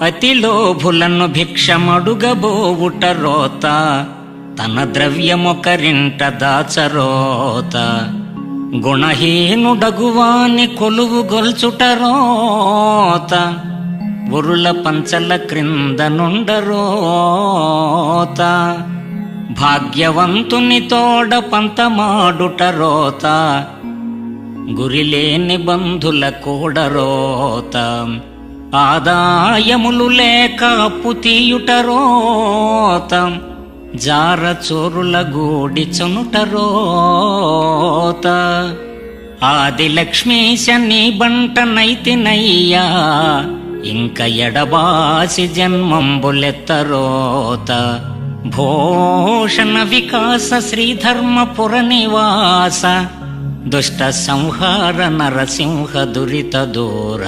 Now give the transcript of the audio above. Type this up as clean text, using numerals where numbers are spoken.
అతి లోభులను భిక్షమడుగబోవుట రోత, తన ద్రవ్యమొకరింట దాచరోత. గుణహీనుడగువాని కొలువు గొల్చుట రోత, ఉరుల పంచల క్రింద నుండరోత. భాగ్యవంతుని తోడ పంతమాడుట రోత, గురిలేని బంధుల కూడరోత. ఆదాయములు లేక అప్పు తీయుట రోత, జార చోరుల గూడి చనుట రోత. ఆది లక్ష్మీశ నీ బంట నైతినయ్యా, ఇంక ఎడబాసి జన్మంబులెత్తరోత. భూషణ వికాస శ్రీధర్మపుర నివాస, దుష్ట సంహార నరసింహ దురిత దూర.